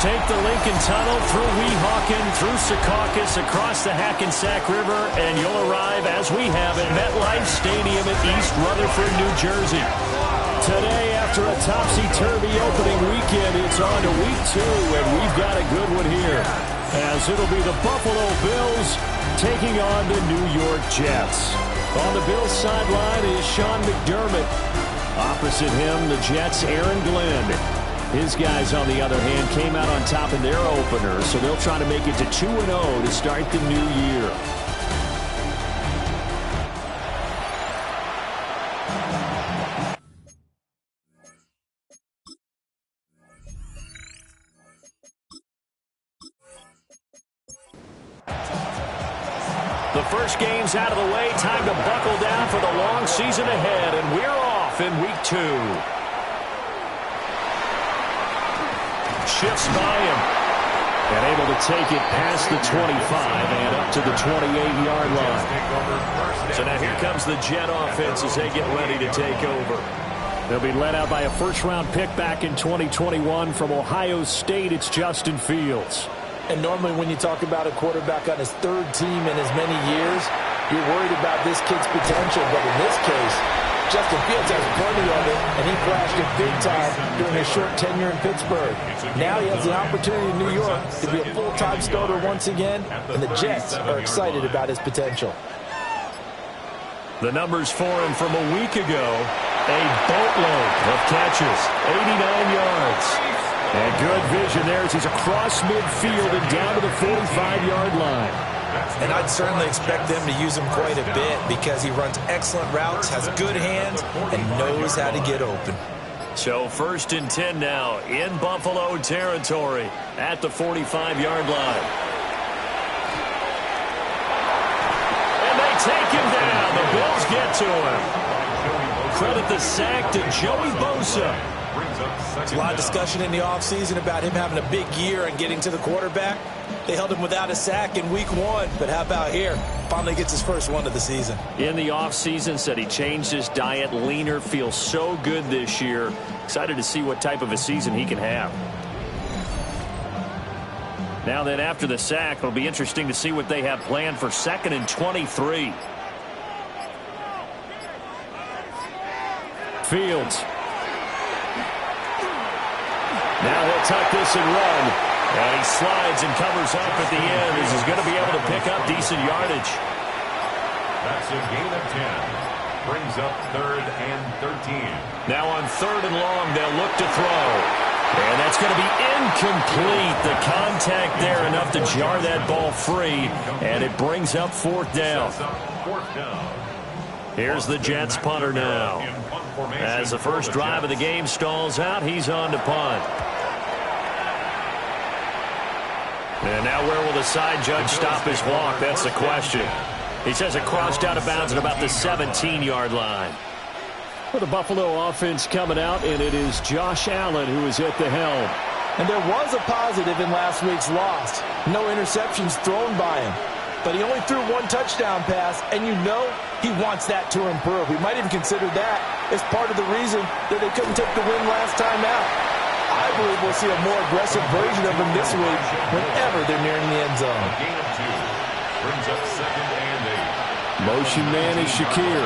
take the Lincoln Tunnel through Weehawken, through Secaucus, across the Hackensack River, and you'll arrive, as we have, at MetLife Stadium in East Rutherford, New Jersey. Today, after a topsy-turvy opening weekend, it's on to week 2, and we've got a good one here, as it'll be the Buffalo Bills taking on the New York Jets. On the Bills sideline is Sean McDermott. Opposite him, the Jets' Aaron Glenn. His guys, on the other hand, came out on top in their opener, so they'll try to make it to 2-0 to start the new year. The first game's out of the way. Time to buckle down for the long season ahead, and we're off in week 2. Shifts by him, and able to take it past the 25 and up to the 28-yard line. So now here comes the Jet offense as they get ready to take over. They'll be led out by a first-round pick back in 2021 from Ohio State. It's Justin Fields. And normally when you talk about a quarterback on his 3rd team in as many years, you're worried about this kid's potential. But in this case, Justin Fields has plenty of it, and he flashed it big time during his short tenure in Pittsburgh. Now he has the opportunity in New York to be a full-time starter once again, and the Jets are excited about his potential. The numbers for him from a week ago, a boatload of catches, 89 yards. And good vision there as he's across midfield and down to the 45-yard line. And I'd certainly expect them to use him quite a bit because he runs excellent routes, has good hands, and knows how to get open. So 1st and 10 now in Buffalo territory at the 45-yard line. And they take him down. The Bills get to him. Credit the sack to Joey Bosa. There's a lot of discussion in the offseason about him having a big year and getting to the quarterback. They held him without a sack in week 1, but how about here? Finally gets his first one of the season. In the offseason, said he changed his diet, leaner, feels so good this year. Excited to see what type of a season he can have. Now then, after the sack, it'll be interesting to see what they have planned for 2nd and 23. Fields. Now he'll tuck this and run. And he slides and covers up at the end as he's going to be able to pick up decent yardage. That's a gain of 10. Brings up 3rd and 13. Now on 3rd and long, they'll look to throw. And that's going to be incomplete. The contact there enough to jar that ball free. And it brings up 4th down. Here's the Jets punter now. As the first drive of the game stalls out, he's on to punt. And now where will the side judge stop his walk? That's the question. He says it crossed out of bounds at about the 17-yard line. Well, the Buffalo offense coming out, and it is Josh Allen who is at the helm. And there was a positive in last week's loss. No interceptions thrown by him. But he only threw 1 touchdown pass, and you know he wants that to improve. We might even consider that as part of the reason that they couldn't take the win last time out. I believe we'll see a more aggressive version of him this week whenever they're nearing the end zone. Gain of 2. Brings up 2nd and 8. Motion man is Shakir.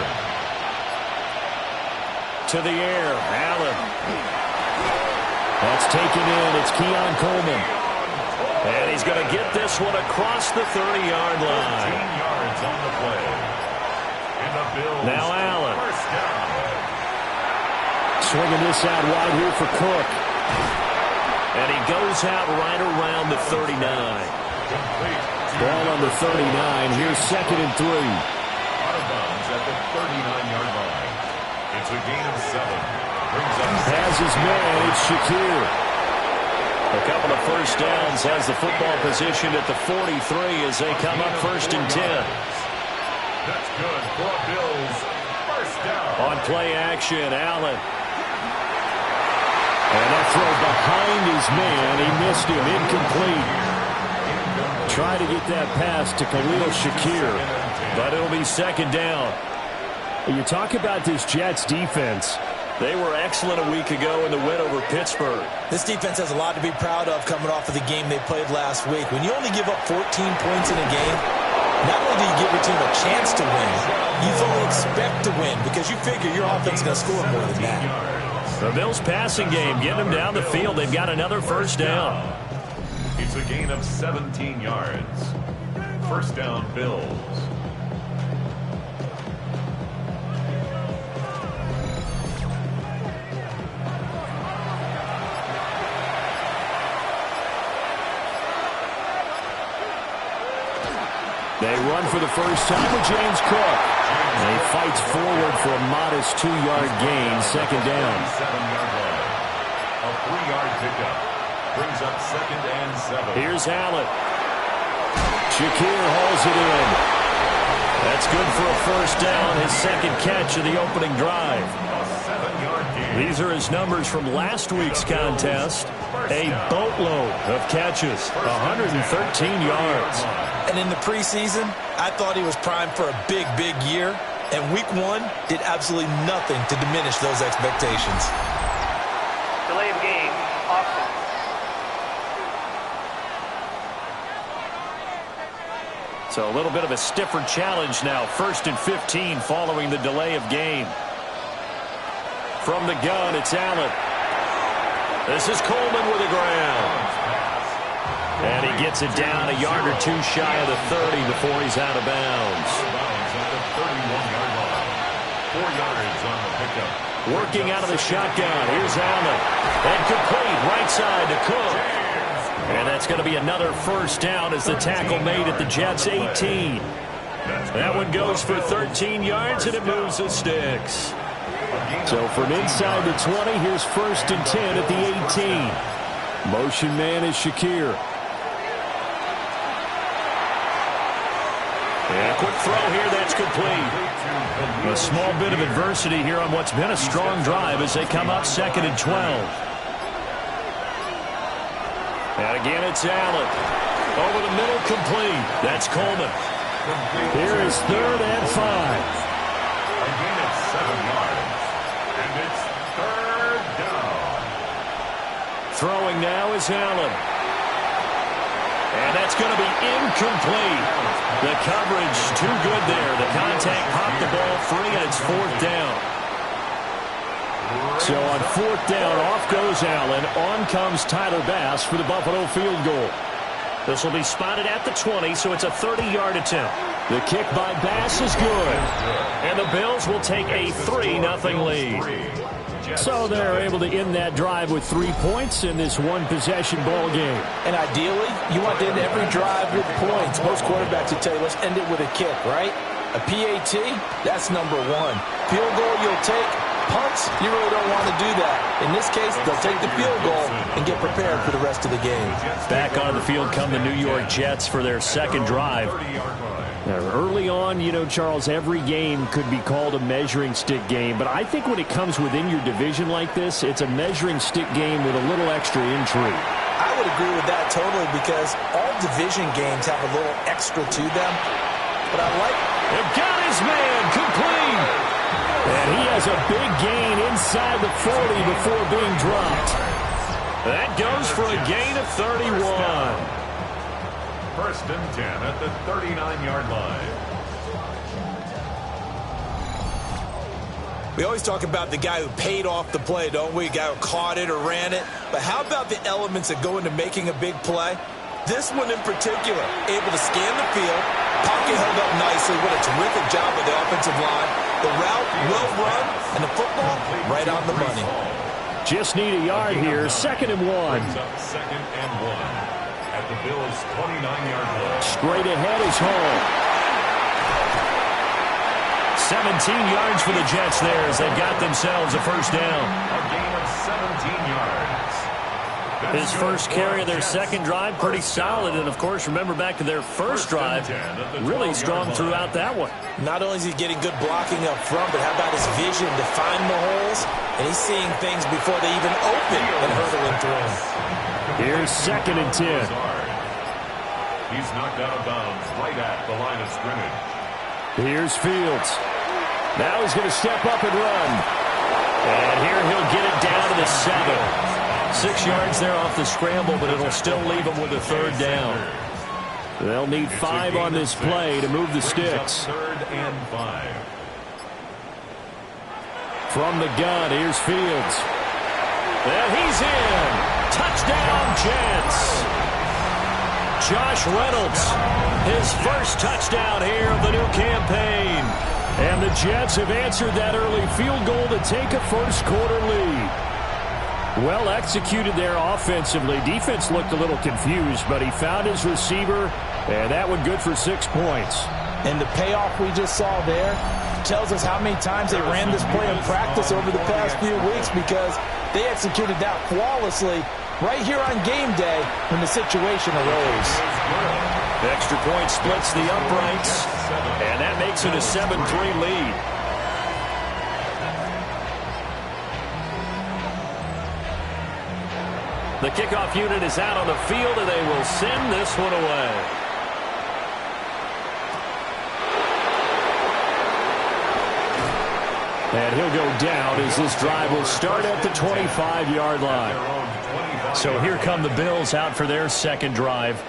To the air, Allen. That's taken in. It's Keon Coleman. And he's going to get this one across the 30-yard line. 13 yards on the play. And the Bills. Now Allen. First down. Swinging this out wide here for Cook. And he goes out right around the 39. Complete. Ball on the 39. Here's 2nd and 3. Out of bounds at the 39-yard line. It's a gain of 7. Brings up Has his man. It's Shakir. A couple of first downs, has the football positioned at the 43 as they come up 1st and 10. That's good for Bills. First down. On play action, Allen. And that throw behind his man. He missed him. Incomplete. Try to get that pass to Khalil Shakir, but it'll be 2nd down. You talk about this Jets defense. They were excellent a week ago in the win over Pittsburgh. This defense has a lot to be proud of coming off of the game they played last week. When you only give up 14 points in a game, not only do you give your team a chance to win, you fully expect to win because you figure your offense is going to score more than that. The Bills' passing game, getting them down the field. They've got another first down. It's a gain of 17 yards. First down, Bills. They run for the first time with James Cook. And he fights forward for a modest 2-yard gain, second down. 7-yard line. A 3-yard pickup. Brings up second and 7. Here's Allen. Shakir hauls it in. That's good for a first down, his second catch of the opening drive. A 7-yard gain. These are his numbers from last week's contest. A boatload of catches, 113 yards. And in the preseason, I thought he was primed for a big, big year. And week 1 did absolutely nothing to diminish those expectations. Delay of game, offense. So a little bit of a stiffer challenge now. 1st and 15 following the delay of game. From the gun, it's Allen. This is Coleman with the ground. And he gets it down a yard or 2 shy of the 30 before he's out of bounds. Out of bounds at the 31-yard line. 4 yards on the pickup. Working out of the shotgun. Here's Allen. And complete right side to Cook. And that's going to be another first down as the tackle made at the Jets' 18. That one goes for 13 yards, and it moves the sticks. So from inside the 20, here's 1st and 10 at the 18. Motion man is Shakir. And a quick throw here, that's complete. A small bit of adversity here on what's been a strong drive as they come up 2nd and 12. And again, it's Allen. Over the middle, complete. That's Coleman. Here is 3rd and 5. Again, it's 7 yards. And it's 3rd down. Throwing now is Allen. And that's going to be incomplete. The coverage too good there. The contact popped the ball free, and it's 4th down. So on 4th down, off goes Allen. On comes Tyler Bass for the Buffalo field goal. This will be spotted at the 20, so it's a 30-yard attempt. The kick by Bass is good. And the Bills will take a 3-0 lead. So they're able to end that drive with 3 points in this one-possession ball game. And ideally, you want to end every drive with points. Most quarterbacks would tell you, let's end it with a kick, right? A PAT, that's number 1. Field goal, you'll take. Punts, you really don't want to do that. In this case, they'll take the field goal and get prepared for the rest of the game. Back on the field come the New York Jets for their second drive. Now, early on, you know, Charles, every game could be called a measuring stick game. But I think when it comes within your division like this, it's a measuring stick game with a little extra intrigue. I would agree with that totally because all division games have a little extra to them. But I like... They've got his man complete. And he has a big gain inside the 40 before being dropped. That goes for a gain of 31. 1st and 10 at the 39-yard line. We always talk about the guy who paid off the play, don't we? The guy who caught it or ran it. But how about the elements that go into making a big play? This one in particular, able to scan the field, pocket held up nicely. What a terrific job by the offensive line. The route well run, and the football right on the money. Just need a yard here. 2nd and 1. Up 2nd and 1 at the Bills' 29-yard line. Straight ahead is Hall. 17 yards for the Jets there as they've got themselves a first down. A gain of 17 yards. His first carry of their second drive, pretty solid. And, of course, remember back to their first drive, really strong throughout that one. Not only is he getting good blocking up front, but how about his vision to find the holes? And he's seeing things before they even open and hurdling through them. Here's 2nd and 10. He's knocked out of bounds right at the line of scrimmage. Here's Fields. Now he's going to step up and run. And here he'll get it down to the 7. 6 yards there off the scramble, but it'll still leave him with a third down. They'll need 5 on this play to move the sticks. 3rd and 5. From the gun, here's Fields. And he's in. Touchdown, Jets. Josh Reynolds, his first touchdown here of the new campaign. And the Jets have answered that early field goal to take a first-quarter lead. Well executed there offensively. Defense looked a little confused, but he found his receiver, and that one good for 6 points. And the payoff we just saw there tells us how many times they ran this play in practice over the past few weeks, because they executed that flawlessly right here on game day when the situation arose. The extra point splits the uprights, and that makes it a 7-3 lead. The kickoff unit is out on the field, and they will send this one away. And he'll go down as this drive will start at the 25-yard line. So here come the Bills out for their second drive.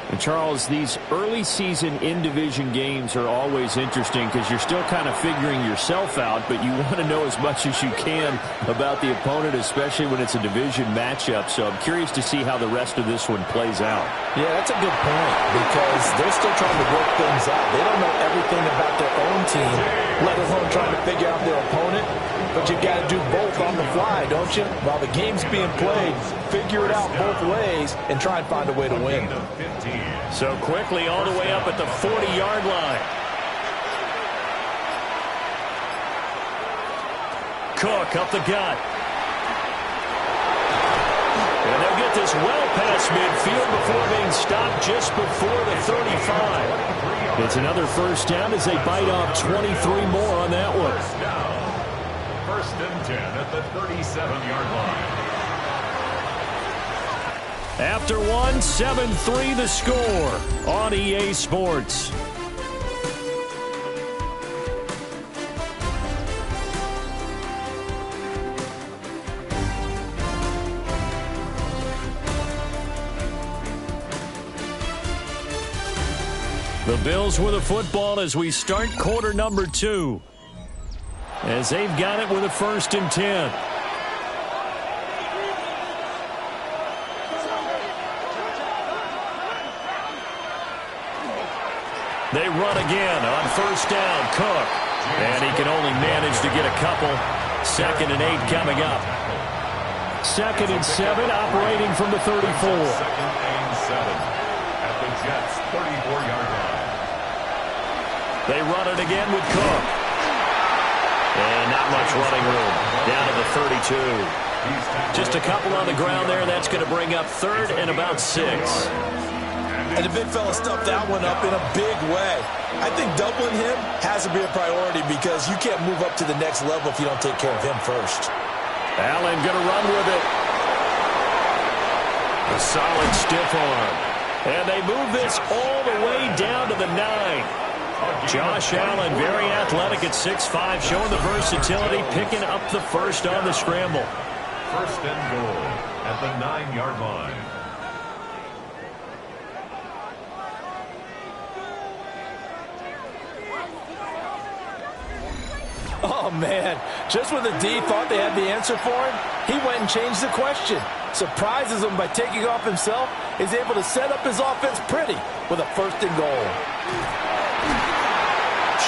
And Charles, these early season in-division games are always interesting because you're still kind of figuring yourself out, but you want to know as much as you can about the opponent, especially when it's a division matchup. So I'm curious to see how the rest of this one plays out. Yeah, that's a good point, because they're still trying to work things out. They don't know everything about their own team, let alone trying to figure out their opponent. But you got to do both on the fly, don't you? While the game's being played, figure it out both ways and try and find a way to win. So quickly all the way up at the 40-yard line. Cook up the gut. And they'll get this well past midfield before being stopped just before the 35. It's another first down as they bite off 23 more on that one. 1st and 10 at the 37-yard line. After one, 7-3 the score on EA Sports. The Bills with the football as we start quarter number 2. As they've got it with a 1st and 10. They run again on 1st down. Cook. And he can only manage to get a couple. 2nd and 8 coming up. 2nd and 7 operating from the 34. 2nd and 7 at the Jets' 34-yard line. They run it again with Cook. And not much running room. Down to the 32. Just a couple on the ground there. That's going to bring up 3rd and about 6. And the big fella stuffed that one up in a big way. I think doubling him has to be a priority, because you can't move up to the next level if you don't take care of him first. Allen going to run with it. A solid stiff arm. And they move this all the way down to the 9. Josh Allen, very athletic at 6'5", showing the versatility, picking up the first on the scramble. 1st and goal at the 9-yard line. Oh, man. Just when the D thought they had the answer for him, he went and changed the question. Surprises him by taking off himself. Is able to set up his offense pretty with a 1st and goal.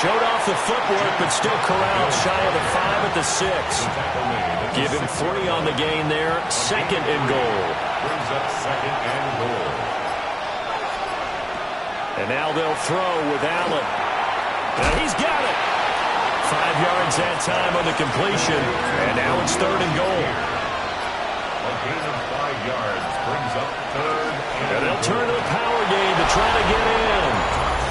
Showed off the footwork, but still corralled shy of the 5 at the 6. Give him 3 on the gain there. 2nd and goal. Brings up 2nd and goal. And now they'll throw with Allen. And he's got it. 5 yards that time on the completion. And now it's 3rd and goal. A gain of 5 yards brings up 3rd. And they'll turn to the power game to try to get in.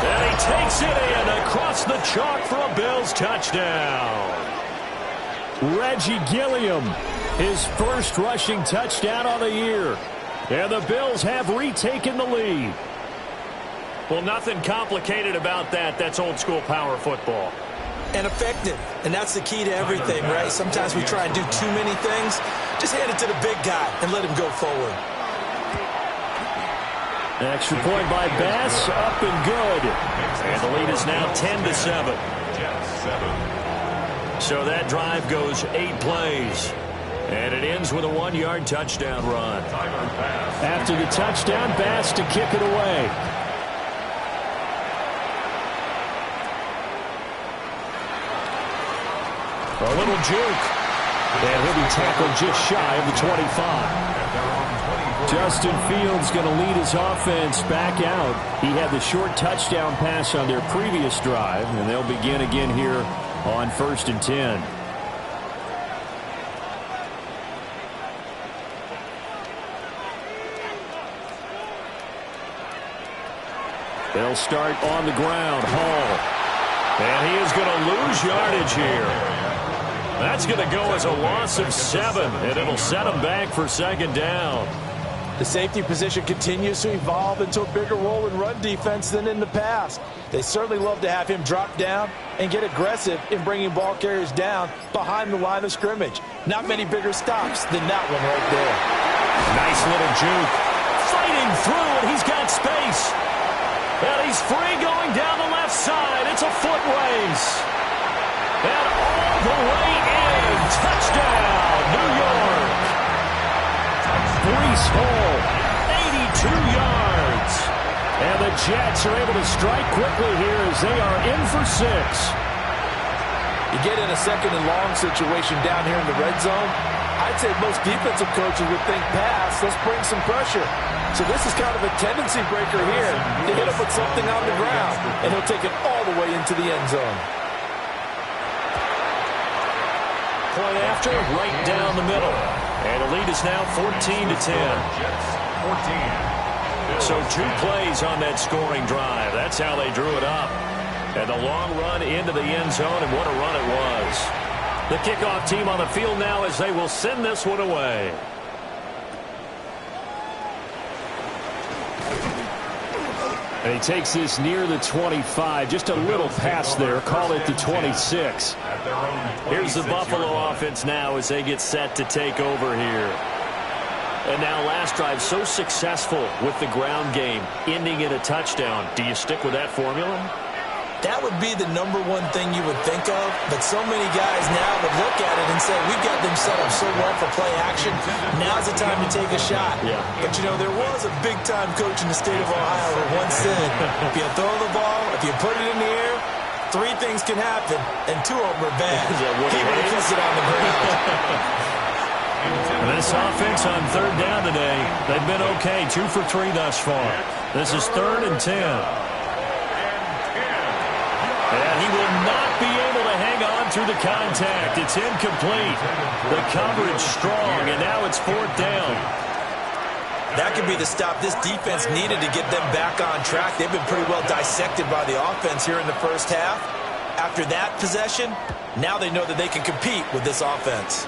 And he takes it in across the chalk for a Bills touchdown. Reggie Gilliam, his first rushing touchdown on the year. And the Bills have retaken the lead. Well, nothing complicated about that. That's old school power football. and effective. And that's the key to everything, right? Sometimes we try and do too many things. Just hand it to the big guy and let him go forward. An extra point by Bass, up and good. And the lead is now 10-7. So that drive goes 8 plays. And it ends with a 1-yard touchdown run. After the touchdown, Bass to kick it away. A little juke. And he'll be tackled just shy of the 25. Justin Fields going to lead his offense back out. He had the short touchdown pass on their previous drive, and they'll begin again here on 1st and 10. They'll start on the ground. Hall. And he is going to lose yardage here. That's going to go as a loss of 7, and it'll set him back for 2nd down. The safety position continues to evolve into a bigger role in run defense than in the past. They certainly love to have him drop down and get aggressive in bringing ball carriers down behind the line of scrimmage. Not many bigger stops than that one right there. Nice little juke. Fighting through, and he's got space. And he's free going down the left side. It's a foot race. And all the way in. Touchdown, New York. Breece Hall, 82 yards. And the Jets are able to strike quickly here as they are in for 6. You get in a 2nd and long situation down here in the red zone, I'd say most defensive coaches would think pass, let's bring some pressure. So this is kind of a tendency breaker here to hit him with something on the ground, and he'll take it all the way into the end zone. Point after, right down the middle. And the lead is now 14-10. So 2 plays on that scoring drive. That's how they drew it up. And the long run into the end zone, and what a run it was. The kickoff team on the field now as they will send this one away. And he takes this near the 25. Just a little pass there. Call it the 26. Here's the Buffalo offense now as they get set to take over here. And now last drive so successful with the ground game, ending in a touchdown. Do you stick with that formula? That would be the #1 thing you would think of, but so many guys now would look at it and say, we've got them set up so well for play action, now's the time to take a shot. Yeah. But, you know, there was a big-time coach in the state of Ohio who once said, if you throw the ball, if you put it in the air, 3 things can happen, and 2 of them are bad. He would have kept it on the ground. This offense on 3rd down today, they've been okay, 2 for 3 thus far. This is 3rd and 10. And he will not be able to hang on through the contact. It's incomplete. The coverage strong, and now it's 4th down. That could be the stop this defense needed to get them back on track. They've been pretty well dissected by the offense here in the first half. After that possession, now they know that they can compete with this offense.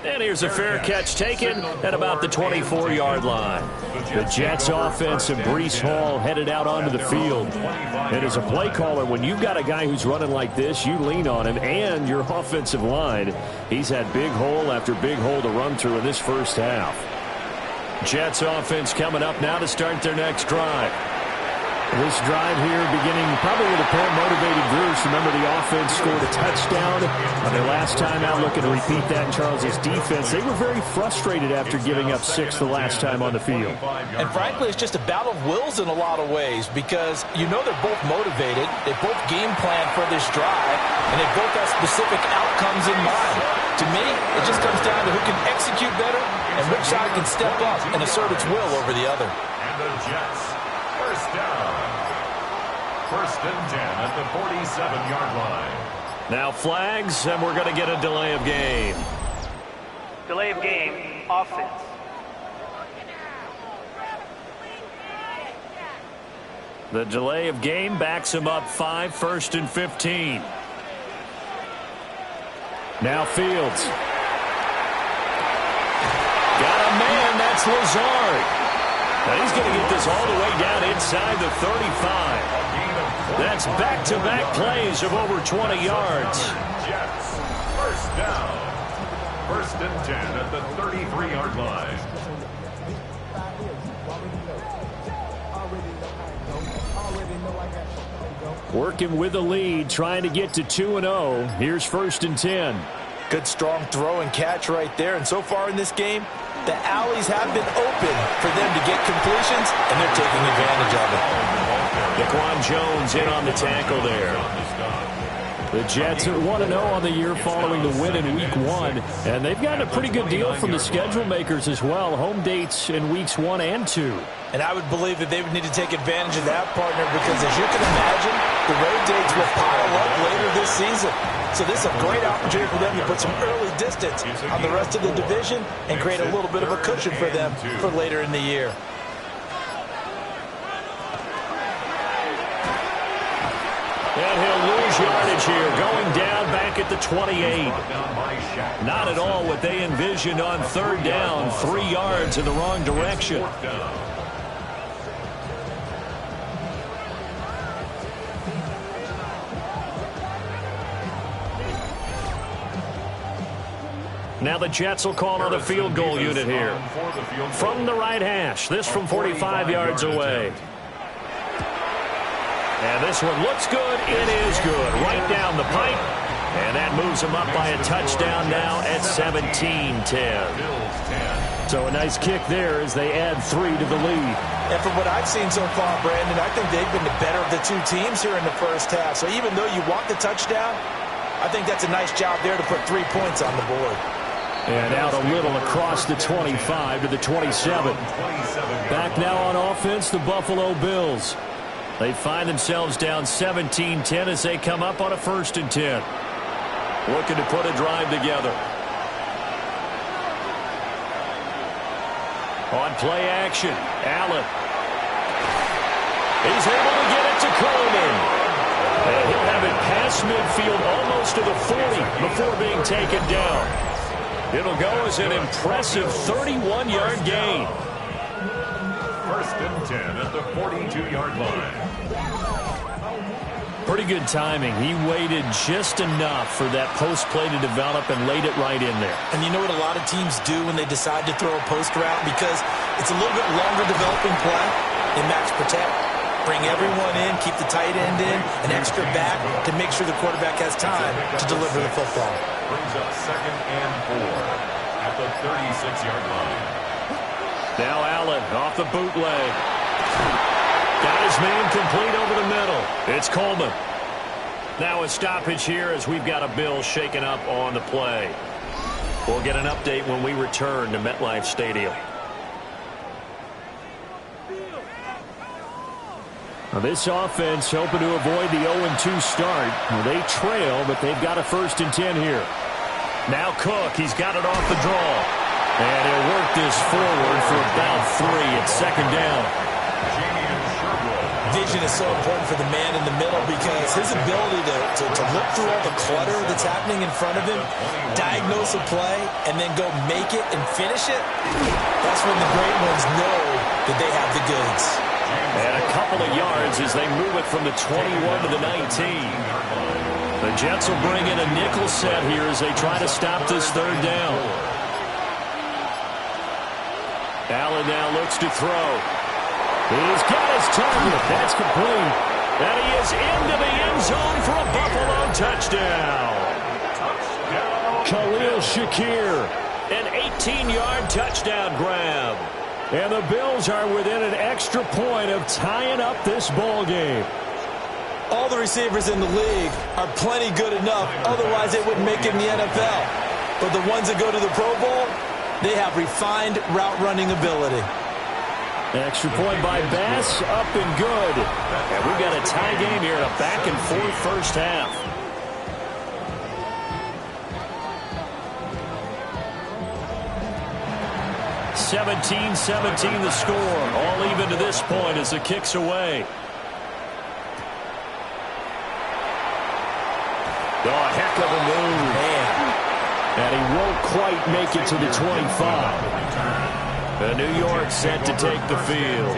And here's a fair catch taken at about the 24-yard line. The Jets offense and Breece Hall headed out onto the field. And as a play caller, when you've got a guy who's running like this, you lean on him and your offensive line. He's had big hole after big hole to run through in this first half. Jets offense coming up now to start their next drive. This drive here beginning probably with a pair of motivated Bruce. Remember, the offense scored a touchdown on their last time out, looking to repeat that in Charles's defense. They were very frustrated after giving up 6 the last time on the field. And frankly, it's just a battle of wills in a lot of ways because you know they're both motivated. They both game plan for this drive, and they both have specific outcomes in mind. To me, it just comes down to who can execute better and which side can step up and assert its will over the other. And the Jets, first down. 1st and 10 at the 47-yard line. Now flags, and we're going to get a delay of game. Delay of game, offense. The delay of game backs him up 5, 1st and 15. Now Fields. Got a man, that's Lazard. Now he's going to get this all the way down inside the 35. A gain of That's back-to-back plays of over 20 yards. Jets, first down. First and 10 at the 33-yard line. Working with the lead, trying to get to 2-0. Here's first and 10. Good, strong throw and catch right there. And so far in this game, the alleys have been open for them to get completions, and they're taking advantage of it. Daquan Jones in on the tackle there. The Jets at 1-0 on the year following the win in Week 1. And they've gotten a pretty good deal from the schedule makers as well. Home dates in Weeks 1 and 2. And I would believe that they would need to take advantage of that, partner, because as you can imagine, the road dates will pile up later this season. So this is a great opportunity for them to put some early distance on the rest of the division and create a little bit of a cushion for them for later in the year. And he'll lose yardage here, going down back at the 28. Not at all what they envisioned on third down. 3 yards in the wrong direction. Now the Jets will call on the field goal unit here. From the right hash, this from 45 yards away. And this one looks good. It is good. Right down the pipe. And that moves them up by a touchdown now at 17-10. So a nice kick there as they add 3 to the lead. And from what I've seen so far, Brandon, I think they've been the better of the two teams here in the first half. So even though you want the touchdown, I think that's a nice job there to put 3 points on the board. And out a little across the 25 to the 27. Back now on offense, the Buffalo Bills. They find themselves down 17-10 as they come up on a first and 10. Looking to put a drive together. On play action, Allen. He's able to get it to Coleman. And he'll have it past midfield almost to the 40 before being taken down. It'll go as an impressive 31-yard gain. First and 10 at the 42-yard line. Pretty good timing. He waited just enough for that post play to develop and laid it right in there. And you know what a lot of teams do when they decide to throw a post route? Because it's a little bit longer developing play. They max protect, bring everyone in, keep the tight end in, an extra back to make sure the quarterback has time to deliver the football. Brings up second and 4 at the 36-yard line. Now Allen off the bootleg. Got his man complete over the middle. It's Coleman. Now a stoppage here as we've got a Bill shaken up on the play. We'll get an update when we return to MetLife Stadium. Now this offense hoping to avoid the 0-2 start. Well, they trail, but they've got a first and 10 here. Now Cook, he's got it off the draw. And he'll work this forward for about 3 at second down. Vision is so important for the man in the middle because his ability to look through all the clutter that's happening in front of him, diagnose a play, and then go make it and finish it, that's when the great ones know that they have the goods. And a couple of yards as they move it from the 21 to the 19. The Jets will bring in a nickel set here as they try to stop this third down. Allen now looks to throw. He's got his target. That's complete. And he is into the end zone for a Buffalo touchdown. Khalil Shakir, an 18-yard touchdown grab. And the Bills are within an extra point of tying up this ball game. All the receivers in the league are plenty good enough. Otherwise, they wouldn't make it in the NFL. But the ones that go to the Pro Bowl, they have refined route running ability. Extra point by Bass, up and good. And we've got a tie game here in a back-and-forth first half. (17-17) the score. All even to this point as the kick's away. Oh, heck of a move. Man. And he won't quite make it to the 25. The New York set to take the field.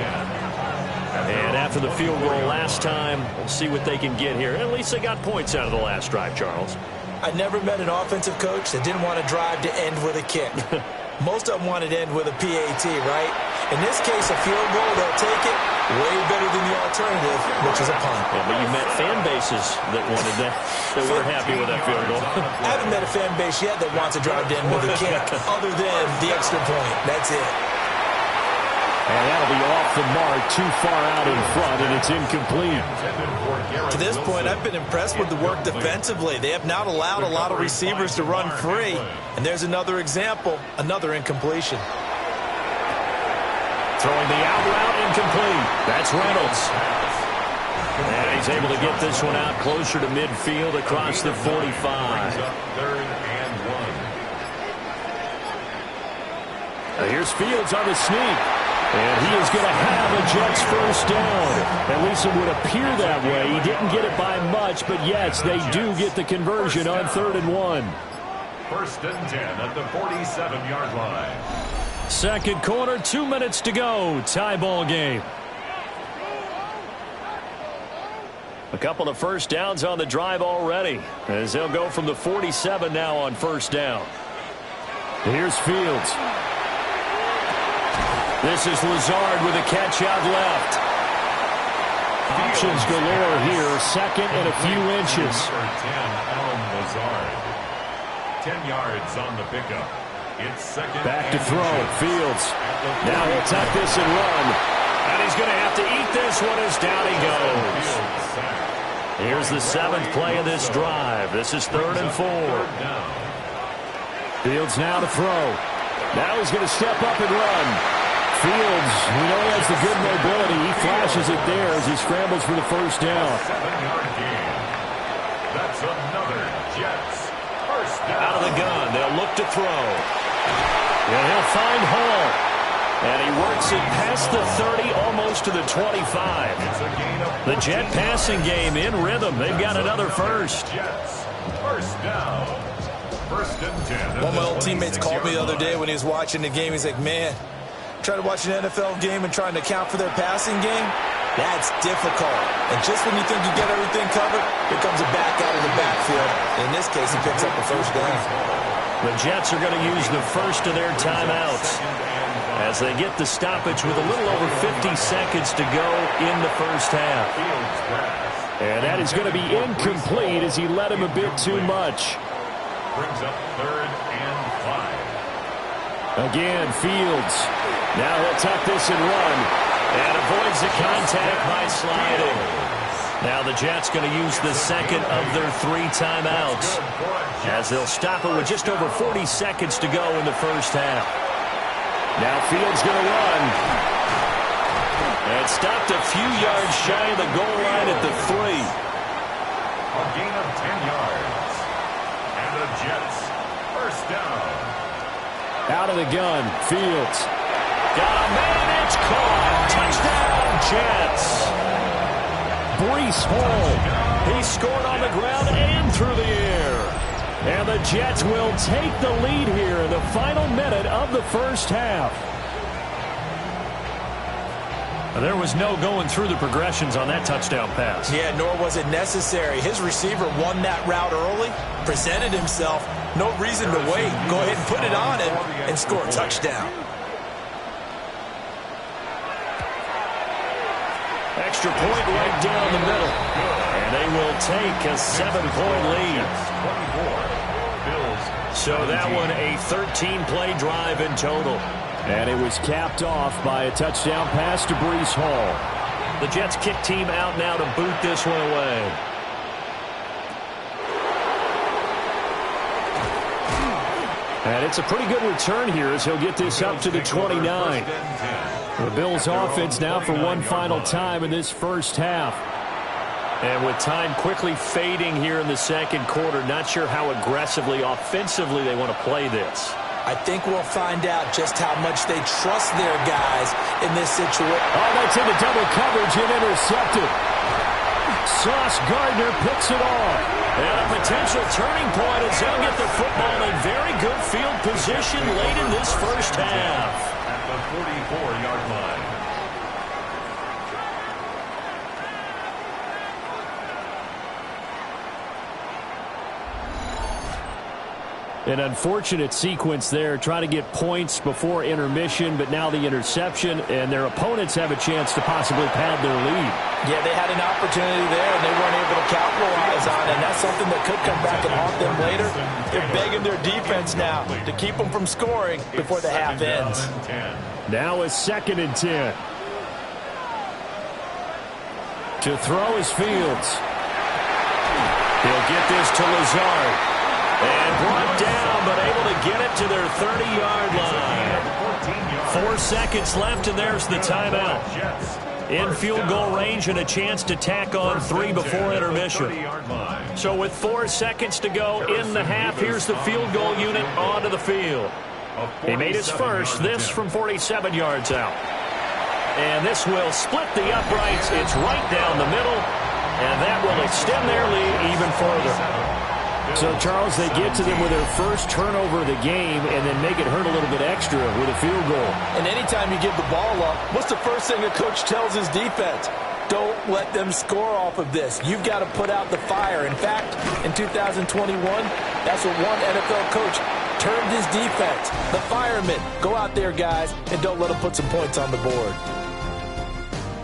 At And after the field goal last time, we'll see what they can get here. At least they got points out of the last drive, Charles. I never met an offensive coach that didn't want to drive to end with a kick. Most of them wanted to end with a PAT, right? In this case, a field goal, they'll take it way better than the alternative, which is a punt. Yeah, but you met fan bases that wanted that, that were happy with that field goal. I haven't met a fan base yet that wants to drive to end with a kick, other than the extra point. That's it. And that'll be off the mark, too far out in front, and it's incomplete. To this point, I've been impressed with the work defensively. They have not allowed a lot of receivers to run free. And there's another example, another incompletion. Throwing the out route, incomplete. That's Reynolds. And he's able to get this one out closer to midfield across the 45. Third and 1. Here's Fields on the sneak. And he is going to have a Jets first down. At least it would appear that way. He didn't get it by much, but yes, they do get the conversion on 3rd and 1. First and 10 at the 47-yard line. Second quarter, 2 minutes to go. Tie ball game. A couple of first downs on the drive already, as they'll go from the 47 now on first down. Here's Fields. This is Lazard with a catch out left. Options galore here. Second and a few inches. Number 10 on Lazard. 10 yards on the pickup. It's second. Back to throw. Fields. Now he'll tuck this and run. And he's going to have to eat this one as down he goes. Here's the 7th play of this drive. This is 3rd and 4. Fields now to throw. Now he's going to step up and run. Fields, we know he has the good mobility. He flashes it there as he scrambles for the first down. 7-yard gain. That's another Jets first down. Out of the gun, they'll look to throw. And he'll find Hall. And he works it past the 30, almost to the 25. The Jet passing game in rhythm. They've got another first. Jets first down. First and 10. One of my old teammates called me the other day when he was watching the game. He's like, man, trying to watch an NFL game and trying to account for their passing game, that's difficult. And just when you think you get everything covered, here comes a back out of the backfield. In this case, he picks up a first down. The Jets are going to use the first of their timeouts as they get the stoppage with a little over 50 seconds to go in the first half. And that is going to be incomplete as he led him a bit too much. Brings up 3rd and 5. Again, Fields. Now he'll tuck this and run. And avoids the contact by sliding. Now the Jets going to use the second of their 3 timeouts, as they'll stop it with just over 40 seconds to go in the first half. Now Fields going to run. And stopped a few yards shy of the goal line at the 3. A gain of 10 yards. And the Jets first down. Out of the gun, Fields. Got a man, it's caught. Touchdown, Jets. Breece Hall. He scored on the ground and through the air. And the Jets will take the lead here in the final minute of the first half. There was no going through the progressions on that touchdown pass. Yeah, nor was it necessary. His receiver won that route early, presented himself. No reason to wait. Go ahead and put it on him and score a touchdown. Extra point right down the middle. And they will take a 7-point lead. So that one a 13-play drive in total. And it was capped off by a touchdown pass to Breece Hall. The Jets kick team out now to boot this one away. And it's a pretty good return here as he'll get this up to the 29. The Bills offense now for one final time in this first half. And with time quickly fading here in the second quarter, not sure how aggressively, offensively they want to play this. I think we'll find out just how much they trust their guys in this situation. Oh, that's into double coverage and intercepted. Sauce Gardner picks it off. And a potential turning point as they'll get the football in very good field position late in this first half. At the 44-yard line. An unfortunate sequence there, trying to get points before intermission, but now the interception, and their opponents have a chance to possibly pad their lead. Yeah, they had an opportunity there, and they weren't able to capitalize on it, and that's something that could come back and haunt them later. They're begging their defense now to keep them from scoring before the half ends. Now a 2nd and 10. To throw is Fields. He'll get this to Lazard. And brought down, but able to get it to their 30-yard line. 4 seconds left, and there's the timeout. In field goal range and a chance to tack on 3 before intermission. So with 4 seconds to go in the half, here's the field goal unit onto the field. He made his first, this from 47 yards out. And this will split the uprights. It's right down the middle, and that will extend their lead even further. So, Charles, they get to them with their first turnover of the game and then make it hurt a little bit extra with a field goal. And anytime you give the ball up, what's the first thing a coach tells his defense? Don't let them score off of this. You've got to put out the fire. In fact, in 2021, that's what one NFL coach termed his defense. The firemen. Go out there, guys, and don't let them put some points on the board.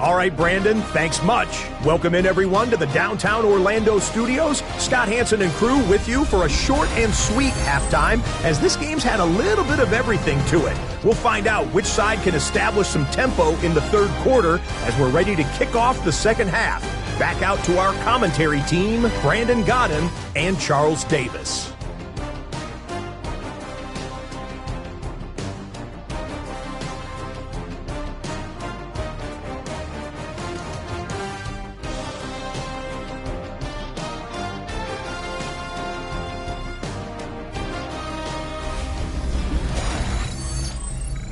All right, Brandon, thanks much. Welcome in, everyone, to the downtown Orlando studios. Scott Hansen and crew with you for a short and sweet halftime, as this game's had a little bit of everything to it. We'll find out which side can establish some tempo in the third quarter as we're ready to kick off the second half. Back out to our commentary team, Brandon Godden and Charles Davis.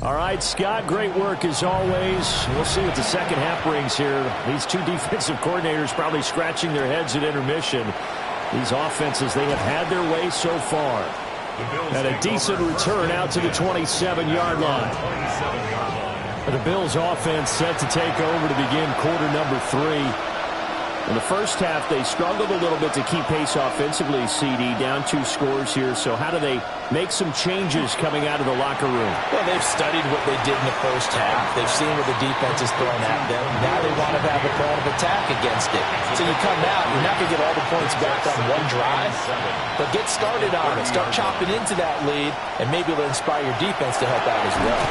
All right, Scott, great work as always. We'll see what the second half brings here. These two defensive coordinators probably scratching their heads at intermission. These offenses, they have had their way so far. And a decent return out to the 27-yard line. The Bills offense set to take over to begin quarter number 3. In the first half, they struggled a little bit to keep pace offensively, CD, down 2 scores here. So how do they make some changes coming out of the locker room? Well, they've studied what they did in the first half. They've seen what the defense is throwing at them. Now they want to have a plan of attack against it. So you come out, you're not going to get all the points back on one drive, but get started on it. Start chopping into that lead, and maybe it'll inspire your defense to help out as well.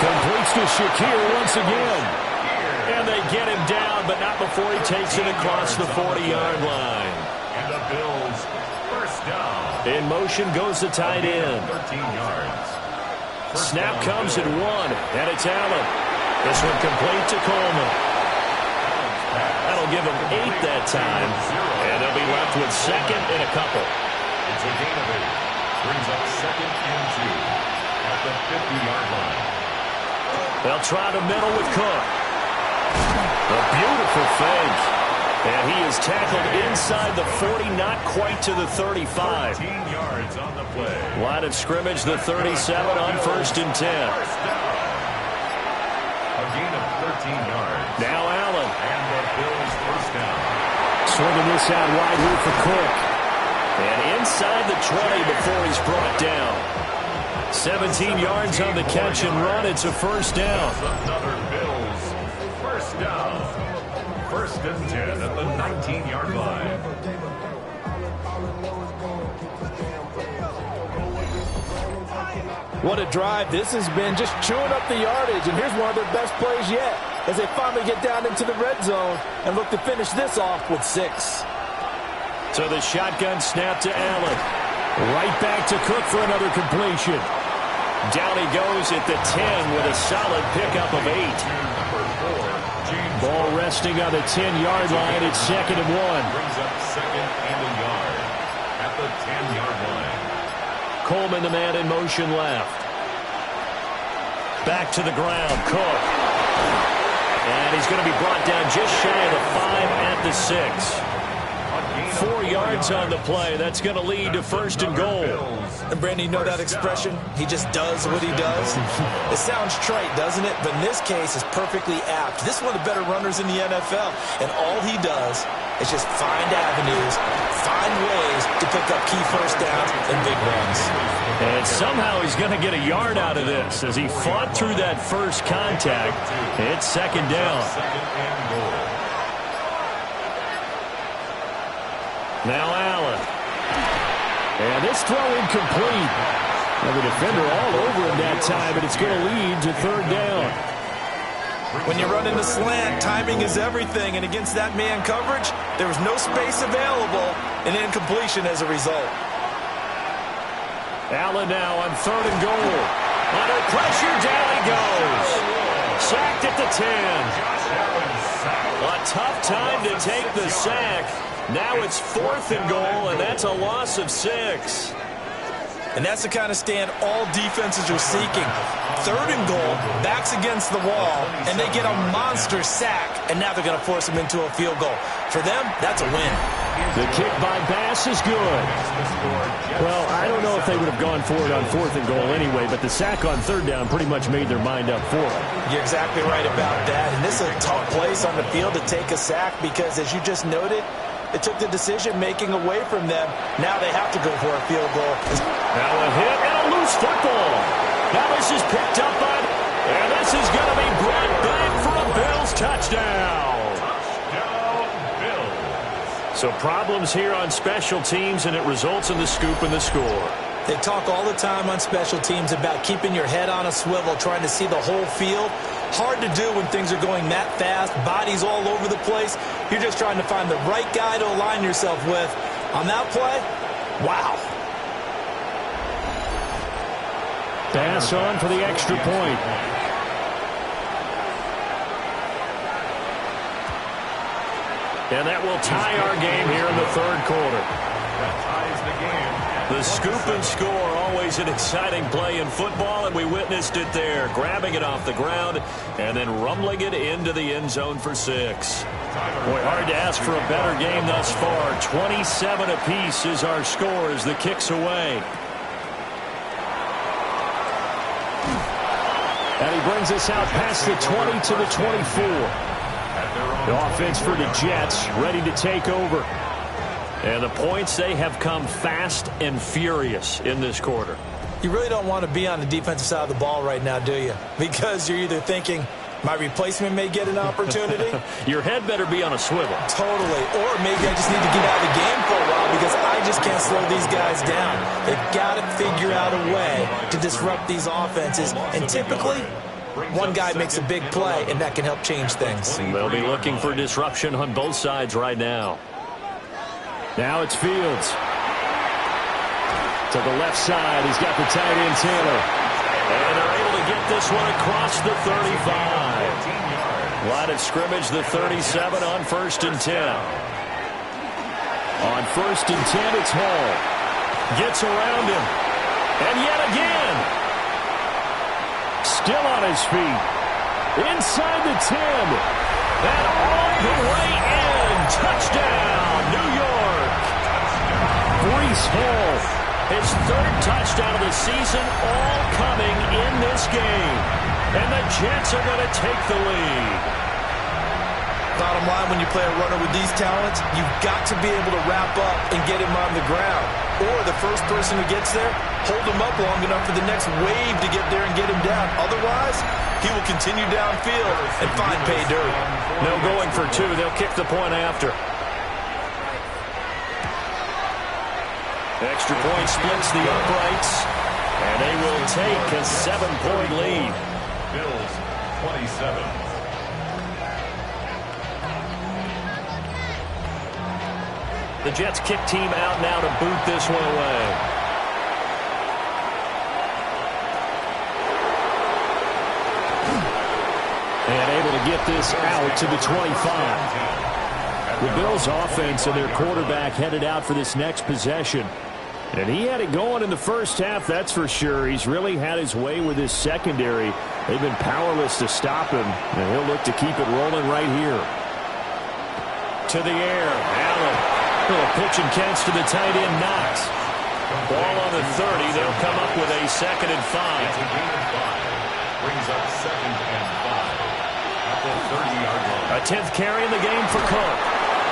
Completes to Shakir once again. And they get him down, but not before he takes it across the 40-yard line. And the Bills, first down. In motion goes the tight end. 13 yards. Snap comes at 1, and it's Allen. This one complete to Coleman. That'll give him 8 that time, and they'll be left with second and a couple. It's a gain of 8. Brings up 2nd and 2 at the 50-yard line. They'll try the middle with Cook. A beautiful fake. And he is tackled inside the 40, not quite to the 35. 13 yards on the play. Line of scrimmage, the 37 on 1st and 10. First down. A gain of 13 yards. Now Allen. And the Bills first down. Swinging this out wide here for Cook. And inside the 20 before he's brought down. 17 yards on the catch and run. It's a first down. Another Bills first down. 1st and 10 at the 19-yard line. What a drive this has been, just chewing up the yardage. And here's one of their best plays yet as they finally get down into the red zone and look to finish this off with 6. So the shotgun snap to Allen. Right back to Cook for another completion. Down he goes at the 10 with a solid pickup of 8. Ball resting on the 10-yard line. It's 2nd and 1. Brings up 2nd and a yard at the 10-yard line. Coleman, the man in motion left. Back to the ground, Cook. And he's going to be brought down just shy of the 5 at the 6. 4 yards on the play. That's going to lead to 1st and goal. And Brandon, you know that expression? He just does what he does. It sounds trite, doesn't it? But in this case, it's perfectly apt. This is one of the better runners in the NFL. And all he does is just find avenues, find ways to pick up key first downs and big runs. And somehow he's going to get a yard out of this as he fought through that first contact. It's second down. Now Allen. And this throw incomplete. And the defender all over him that time, but it's going to lead to third down. When you run into slant, timing is everything. And against that man coverage, there was no space available, and incompletion as a result. Allen now on third and goal. Under pressure, down he goes. Sacked at the 10. A tough time to take the sack. Now it's fourth and goal, and that's a loss of 6. And that's the kind of stand all defenses are seeking. Third and goal, backs against the wall, and they get a monster sack, and now they're going to force them into a field goal. For them, that's a win. The kick by Bass is good. Well, I don't know if they would have gone for it on fourth and goal anyway, but the sack on third down pretty much made their mind up for it. You're exactly right about that, and this is a tough place on the field to take a sack because, as you just noted, it took the decision-making away from them. Now they have to go for a field goal. Now a hit and a loose football. Now this is picked up by, and this is going to be brought back for a Bills touchdown. So problems here on special teams, and it results in the scoop and the score. They talk all the time on special teams about keeping your head on a swivel, trying to see the whole field. Hard to do when things are going that fast, bodies all over the place. You're just trying to find the right guy to align yourself with. On that play, wow. Bass on for the extra point. And that will tie our game here in the third quarter. That ties the game. The scoop and score, always an exciting play in football, and we witnessed it there, grabbing it off the ground and then rumbling it into the end zone for 6. Boy, hard to ask for a better game thus far. 27 apiece is our score as the kick's away. And he brings us out past the 20 to the 24. The offense for the Jets ready to take over. And the points, they have come fast and furious in this quarter. You really don't want to be on the defensive side of the ball right now, do you? Because you're either thinking, my replacement may get an opportunity. Your head better be on a swivel. Totally. Or maybe I just need to get out of the game for a while because I just can't slow these guys down. They've got to figure out a way to disrupt these offenses. And typically, one guy makes a big play, and that can help change things. They'll be looking for disruption on both sides right now. Now it's Fields. To the left side, he's got the tight end Taylor. And they're able to get this one across the 35. Line of scrimmage, the 37 on 1st and 10. On 1st and 10, it's Hall. Gets around him. And yet again. Still on his feet. Inside the 10. And all the way in. Touchdown, New York. Breece Hall. His third touchdown of the season, all coming in this game. And the Jets are going to take the lead. Bottom line, when you play a runner with these talents, you've got to be able to wrap up and get him on the ground. Or the first person who gets there, hold him up long enough for the next wave to get there and get him down. Otherwise, he will continue downfield and find pay dirt. No going for 2. They'll kick the point after. Extra point splits the uprights, and they will take a 7-point lead. Bills 27. The Jets kick team out now to boot this one away. And able to get this out to the 25. The Bills offense and their quarterback headed out for this next possession. And he had it going in the first half, that's for sure. He's really had his way with his secondary. They've been powerless to stop him, and he'll look to keep it rolling right here. To the air, Allen. A pitch and catch to the tight end, Knox. Ball on the 30. They'll come up with a 2nd and 5. Brings up 2nd and 5 at the 30-yard line. A 10th carry in the game for Cook.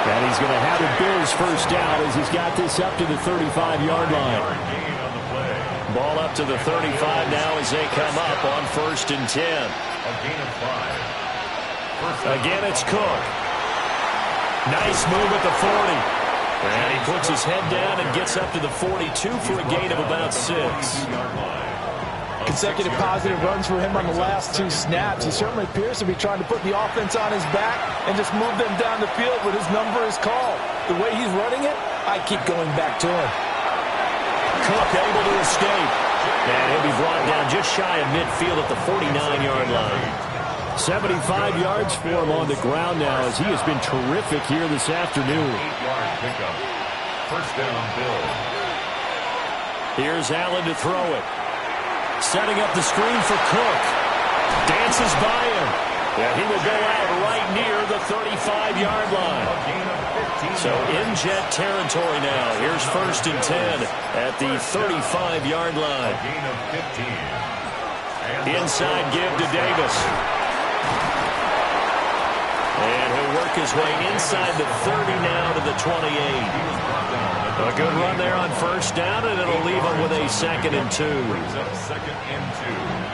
And he's going to have the Bills first down as he's got this up to the 35-yard line. Ball up to the 35 now as they come up on 1st and 10. A gain of 5. Again, it's Cook. Nice move at the 40. And he puts his head down and gets up to the 42 for a gain of about 6. Consecutive positive runs for him on the last 2 snaps. He certainly appears to be trying to put the offense on his back and just move them down the field when his number is called. The way he's running it, I keep going back to him. Cook able to escape. And he'll be brought down just shy of midfield at the 49-yard line. 75 yards for him on the ground now as he has been terrific here this afternoon. 8-yard pickup. First down, Bills. Here's Allen to throw it. Setting up the screen for Cook. Dances by him. And he will go out right near the 35-yard line. So in jet territory now. Here's 1st and 10 at the 35-yard line. Gain of 15. Inside give to Davis. And he'll work his way inside the 30 now to the 28. A good run there on 1st down, and it'll leave him with a 2nd and 2. Brings up 2nd and 2.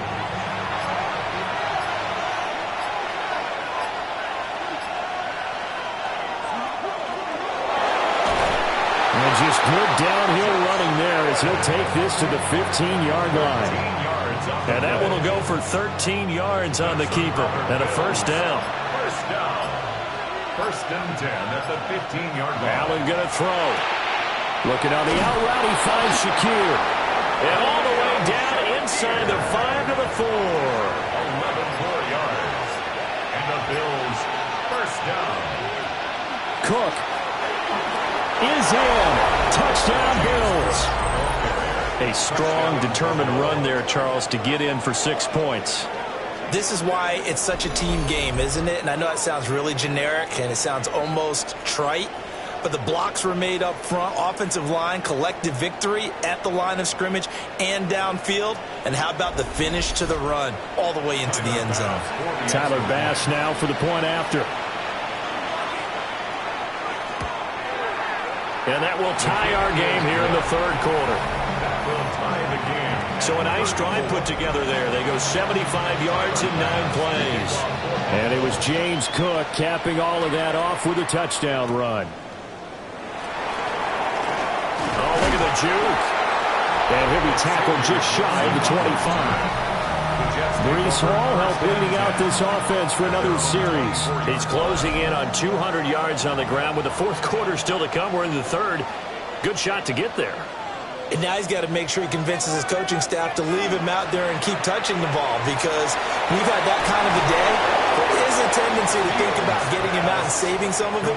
And just good downhill running there as he'll take this to the 15-yard line. And that one will go for 13 yards on the keeper and a 1st down. 1st and 10 at the 15-yard line. Allen going to throw. Looking on the out route, he finds Shakir. And all the way down inside the 5 to the 4. 11 more yards. And the Bills 1st down. Cook is in. Touchdown, Bills. A strong, determined run there, Charles, to get in for 6 points. This is why it's such a team game, isn't it? And I know it sounds really generic and it sounds almost trite, but the blocks were made up front, offensive line, collective victory at the line of scrimmage and downfield. And how about the finish to the run all the way into the end zone? Tyler Bass now for the point after. And that will tie our game here in the 3rd quarter. That will tie the game. So a nice drive put together there. They go 75 yards in 9 plays. And it was James Cook capping all of that off with a touchdown run. Oh, look at the juke. And he'll be tackled just shy of the 25. Breece Hall helped leading out this offense for another series. He's closing in on 200 yards on the ground with the 4th quarter still to come. We're in the 3rd. Good shot to get there. And now he's got to make sure he convinces his coaching staff to leave him out there and keep touching the ball, because we've had that kind of a day. There is a tendency to think about getting him out and saving some of it.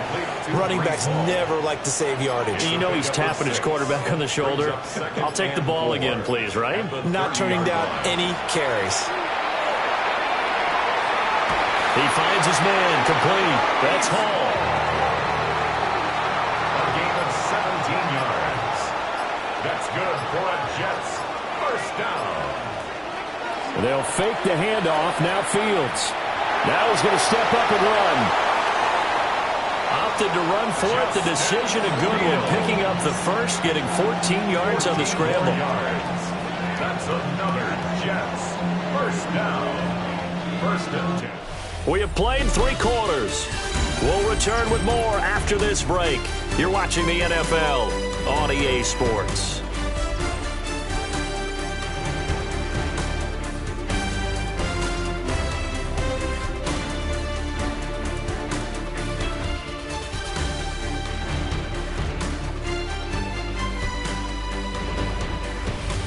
Running backs never like to save yardage. You know he's tapping his quarterback on the shoulder. I'll take the ball again, please, right? Not turning down any carries. He finds his man complete. That's Hall. A gain of 17 yards. That's good for a Jets 1st down. They'll fake the handoff. Now Fields. Now he's going to step up and run. Opted to run for it. The decision a good one. Picking up the 1st, getting 14 yards on the scramble. That's another Jets 1st down. 1st and 10. We have played 3 quarters. We'll return with more after this break. You're watching the NFL on EA Sports.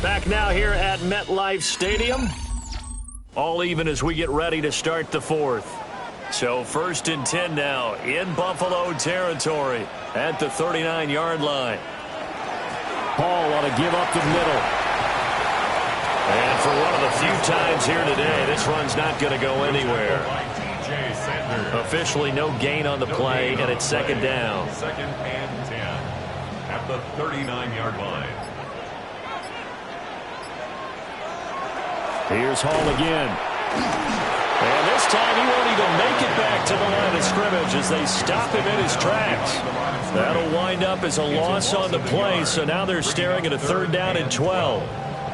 Back now here at MetLife Stadium. All even as we get ready to start the 4th. So 1st and 10 now in Buffalo territory at the 39-yard line. Hall want to give up the middle. And for one of the few times here today, this run's not going to go anywhere. Officially no gain on the play, and it's 2nd down. 2nd and 10 at the 39-yard line. Here's Hall again. And this time he won't even make it back to the line of scrimmage as they stop him in his tracks. That'll wind up as a loss on the play, so now they're staring at a 3rd down and 12.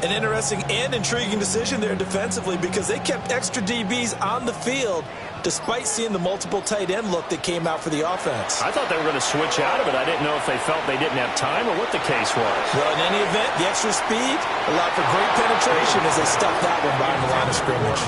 An interesting and intriguing decision there defensively because they kept extra DBs on the field despite seeing the multiple tight end look that came out for the offense. I thought they were going to switch out of it. I didn't know if they felt they didn't have time or what the case was. Well, in any event, the extra speed allowed for great penetration as they stuffed that one behind the line of scrimmage.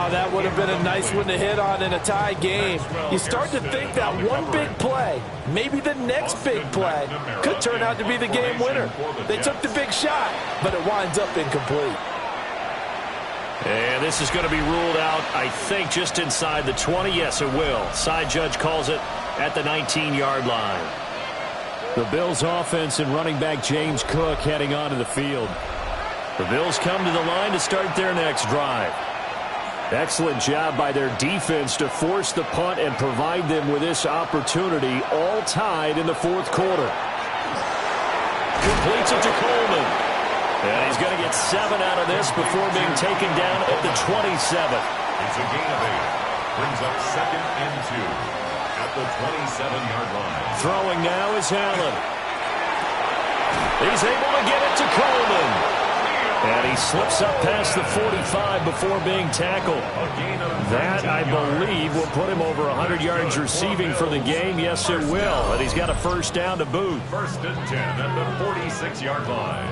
That would have been a nice one to hit on in a tie game. You start to think that one big play, maybe the next big play, could turn out to be the game winner. They took the big shot, but it winds up incomplete. And this is going to be ruled out, I think, just inside the 20. Yes, it will. Side judge calls it at the 19-yard line. The Bills offense and running back James Cook heading onto the field. The Bills come to the line to start their next drive. Excellent job by their defense to force the punt and provide them with this opportunity, all tied in the fourth quarter. Completes it to Coleman. And he's going to get 7 out of this before being taken down at the 27. It's a gain of 8. Brings up 2nd and 2 at the 27-yard line. Throwing now is Allen. He's able to get it to Coleman. And he slips up past the 45 before being tackled. That, I believe, will put him over 100 yards receiving for the game. Yes, it will. And he's got a first down to boot. 1st and 10 at the 46-yard line.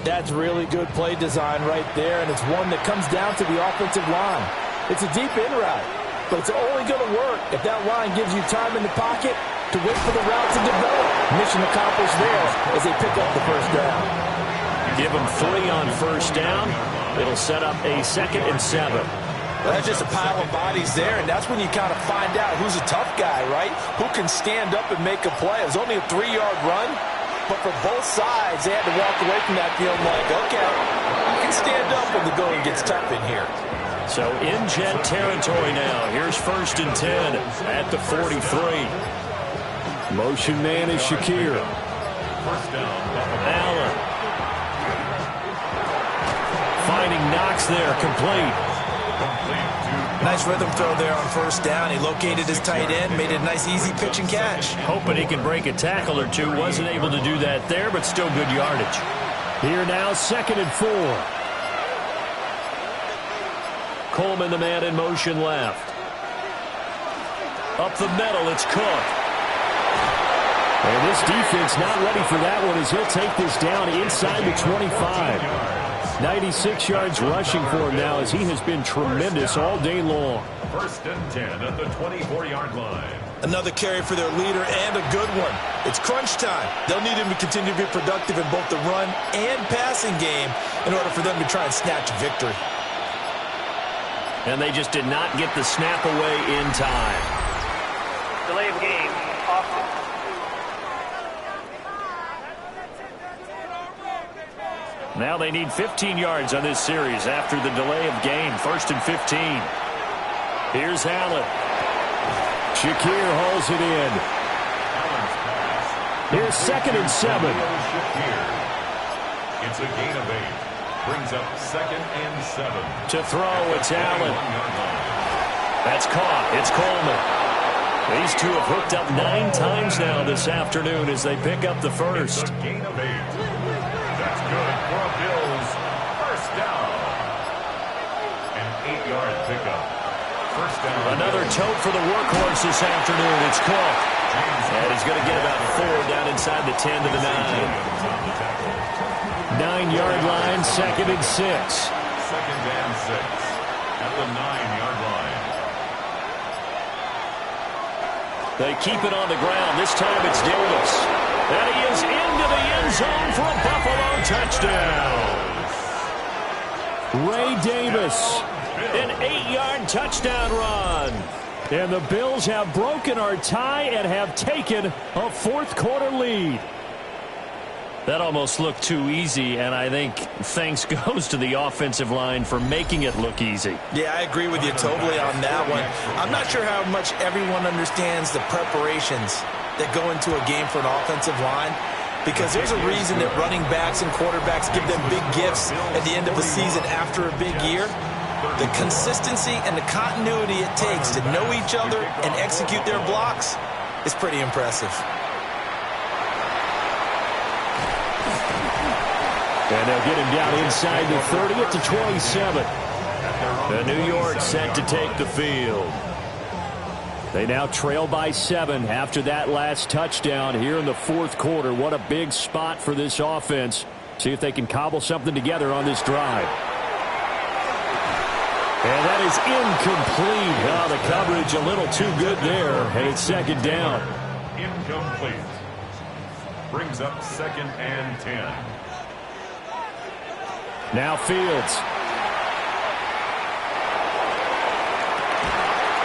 That's really good play design right there, and it's one that comes down to the offensive line. It's a deep in route, but it's only going to work if that line gives you time in the pocket to wait for the route to develop. Mission accomplished there as they pick up the first down. Give them 3 on first down. It'll set up a 2nd and 7. Well, that's just a pile of bodies there, and that's when you kind of find out who's a tough guy, right? Who can stand up and make a play. It was only a 3-yard run, but for both sides, they had to walk away from that feeling like, okay, I can stand up when the going gets tough in here. So in Jet territory now. Here's 1st and 10 at the 43. Motion man is Shakir. First down, Allen. Finding Knox there, complete. Nice rhythm throw there on first down. He located his tight end, made it a nice easy pitch and catch. Hoping he can break a tackle or two. Wasn't able to do that there, but still good yardage. Here now, 2nd and 4. Coleman, the man in motion left. Up the middle, it's Cook. And this defense not ready for that one as he'll take this down inside the 25. 96 yards rushing for him now as he has been tremendous all day long. 1st and 10 at the 24-yard line. Another carry for their leader and a good one. It's crunch time. They'll need him to continue to be productive in both the run and passing game in order for them to try and snatch a victory. And they just did not get the snap away in time. Delay of game, offense. Now they need 15 yards on this series after the delay of game. 1st and 15. Here's Allen. Shakir hauls it in. Here's 2nd and 7. It's a gain of 8. Brings up 2nd and 7. To throw, it's Allen. That's caught. It's Coleman. These two have hooked up 9 times now this afternoon as they pick up the first. It's a gain of 8. That's good for a Bills first down. An 8-yard pickup. First down. Another tote for the workhorse this afternoon. It's Cook. And he's going to get about 4 down inside the 10 to the 9. 9-yard line, 2nd and 6. 2nd and 6 at the 9-yard line. They keep it on the ground. This time it's Davis. And he is into the end zone for a Buffalo touchdown. Ray Davis, an 8-yard touchdown run. And the Bills have broken our tie and have taken a fourth-quarter lead. That almost looked too easy, and I think thanks goes to the offensive line for making it look easy. Yeah, I agree with you totally on that one. I'm not sure how much everyone understands the preparations that go into a game for an offensive line, because there's a reason that running backs and quarterbacks give them big gifts at the end of a season after a big year. The consistency and the continuity it takes to know each other and execute their blocks is pretty impressive. And they'll get him down inside the 30 at the 27. The New York set to take the field. They now trail by 7 after that last touchdown here in the fourth quarter. What a big spot for this offense. See if they can cobble something together on this drive. And that is incomplete. Oh, the coverage a little too good there, and it's second down. Incomplete. Brings up 2nd and 10. Now Fields.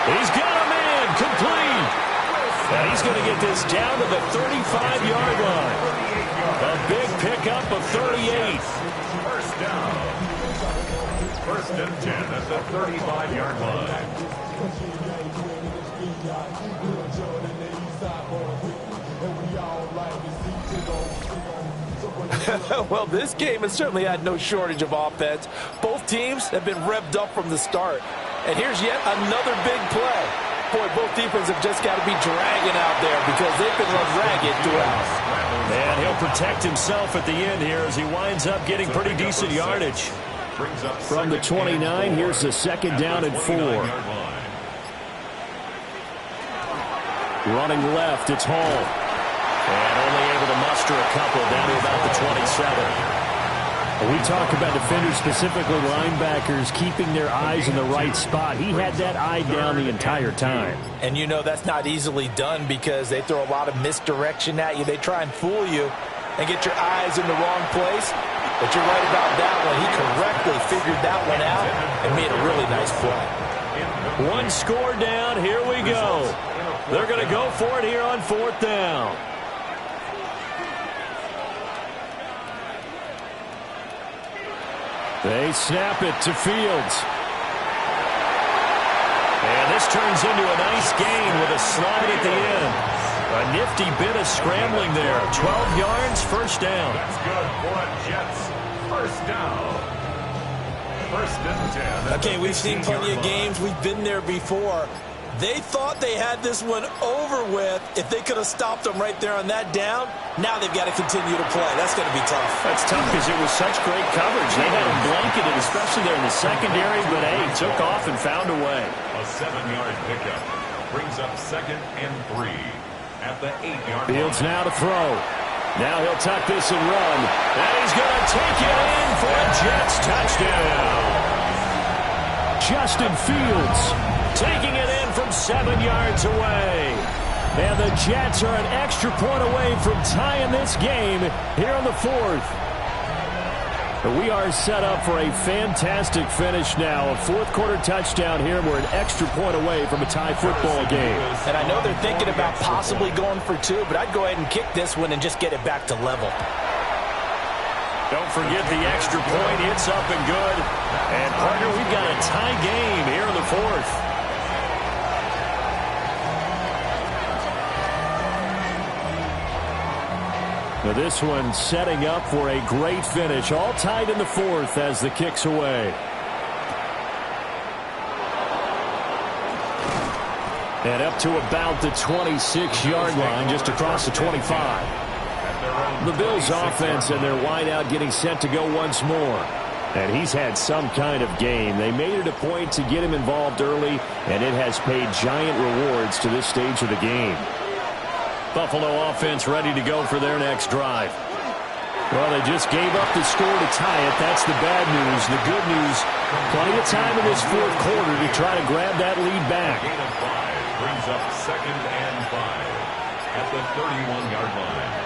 He's got a man complete. And he's going to get this down to the 35-yard line. A big pickup of 38. First down. 1st and 10 at the 35-yard line. Well, this game has certainly had no shortage of offense. Both teams have been revved up from the start. And here's yet another big play. Boy, both defenses have just got to be dragging out there because they've been run ragged throughout. And he'll protect himself at the end here as he winds up getting pretty decent yardage. From the 29, here's the 2nd down and 4. Running left, it's Hall. And only able to muster a couple down to about the 27. We talk about defenders, specifically linebackers, keeping their eyes in the right spot. He had that eye down the entire time. And you know that's not easily done because they throw a lot of misdirection at you. They try and fool you and get your eyes in the wrong place. But you're right about that one. He correctly figured that one out and made a really nice play. One score down. Here we go. They're going to go for it here on 4th down. They snap it to Fields. And this turns into a nice gain with a slide at the end. A nifty bit of scrambling there. 12 yards, first down. That's good for the Jets. First down. 1st and 10. Okay, we've seen plenty of games. We've been there before. They thought they had this one over with if they could have stopped them right there on that down. Now they've got to continue to play. That's going to be tough. That's tough because it was such great coverage. They had him blanketed, especially there in the secondary, but hey, took off and found a way. A 7-yard pickup brings up 2nd and 3 at the 8-yard line. Fields now to throw. Now he'll tuck this and run. And he's going to take it in for a Jets touchdown. Justin Fields taking it in from 7 yards away. And the Jets are an extra point away from tying this game here in the 4th. But we are set up for a fantastic finish now. A 4th quarter touchdown here. We're an extra point away from a tie football game. And I know they're thinking about possibly going for 2, but I'd go ahead and kick this one and just get it back to level. Don't forget the extra point. It's up and good. And, partner, we've got a tie game here in the 4th. Now this one setting up for a great finish. All tied in the 4th as the kick's away. And up to about the 26-yard line, just across the 25. The Bills offense and their wideout getting set to go once more. And he's had some kind of game. They made it a point to get him involved early, and it has paid giant rewards to this stage of the game. Buffalo offense ready to go for their next drive. Well, they just gave up the score to tie it. That's the bad news. The good news, plenty of time in this 4th quarter to try to grab that lead back. Gain of 5 brings up 2nd and 5 at the 31-yard line.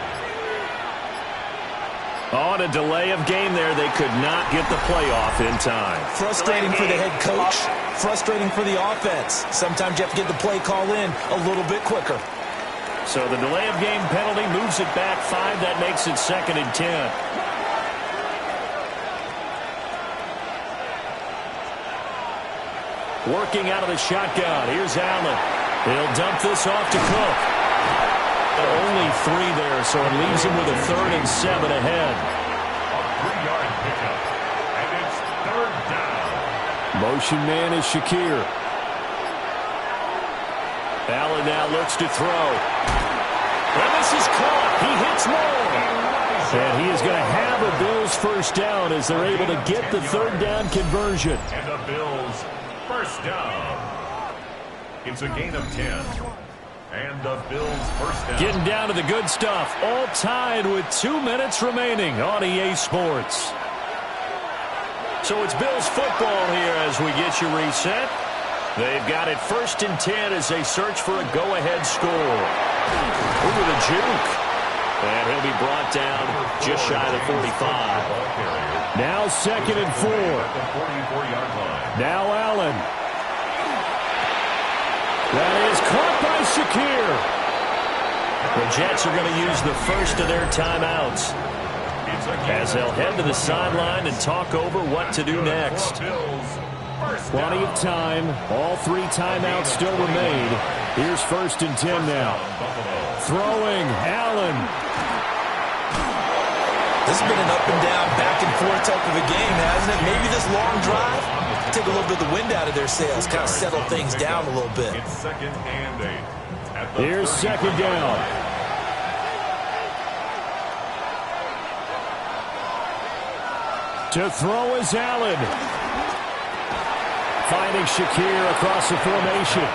On a delay of game there, they could not get the playoff in time. Frustrating for the head coach, frustrating for the offense. Sometimes you have to get the play call in a little bit quicker. So the delay of game penalty moves it back 5. That makes it 2nd and 10. Working out of the shotgun. Here's Allen. He'll dump this off to Cook. Only 3 there, so it leaves him with a 3rd and 7 ahead. A 3-yard pickup, and it's 3rd down. Motion man is Shakir. Allen now looks to throw. And this is caught. He hits Moore. And he is going to have a Bills first down as they're able to get the third down conversion. And the Bills first down. It's a gain of 10. And the Bills first down. Getting down to the good stuff. All tied with 2 minutes remaining on EA Sports. So it's Bills football here as we get you reset. They've got it 1st and 10 as they search for a go-ahead score. Over the juke. And he'll be brought down just shy of the 45. Now 2nd and 4. Now Allen. That is caught by Shakir. The Jets are going to use the first of their timeouts as they'll head to the sideline and talk over what to do next. Plenty of time. All 3 timeouts still remain. Here's 1st and 10 now. Throwing, Allen. This has been an up and down, back and forth type of a game, hasn't it? Maybe this long drive, take a little bit of the wind out of their sails, kind of settle things down a little bit. It's 2nd and 8. Here's 2nd down. To throw is Allen. Finding Shakir across the formation.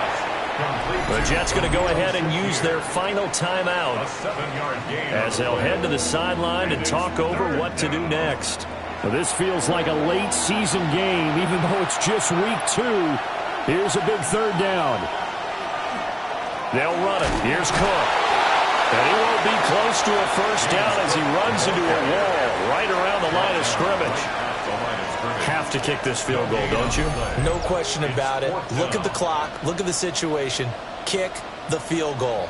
The Jets going to go ahead and use their final timeout as they'll head to the sideline and talk over what to do next. Well, this feels like a late season game, even though it's just week 2. Here's a big third down. They'll run it. Here's Cook. And he won't be close to a first down as he runs into a wall right around the line of scrimmage. Have to kick this field goal, don't you? No question about it. Look at the clock. Look at the situation. Kick the field goal.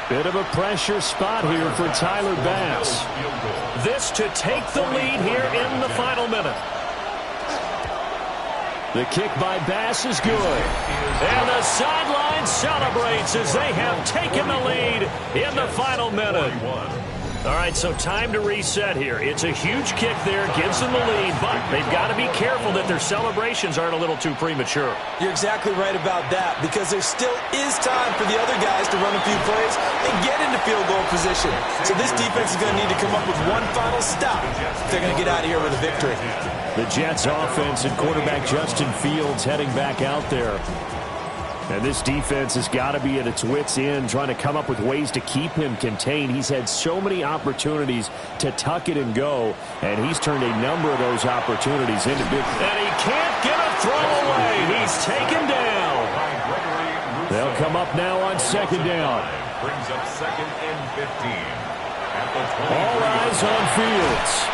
Bit of a pressure spot here for Tyler Bass. This to take the lead here in the final minute. The kick by Bass is good. And the sideline celebrates as they have taken the lead in the final minute. All right, so time to reset here. It's a huge kick there, gives them the lead, but they've got to be careful that their celebrations aren't a little too premature. You're exactly right about that, because there still is time for the other guys to run a few plays and get into field goal position. So this defense is going to need to come up with one final stop if they're going to get out of here with a victory. The Jets offense and quarterback Justin Fields heading back out there. And this defense has got to be at its wits' end, trying to come up with ways to keep him contained. He's had so many opportunities to tuck it and go, and he's turned a number of those opportunities into big. And he can't get a throw away. He's taken down. They'll come up now on 2nd down. Brings up 2nd and 15. At the 20. All eyes on Fields.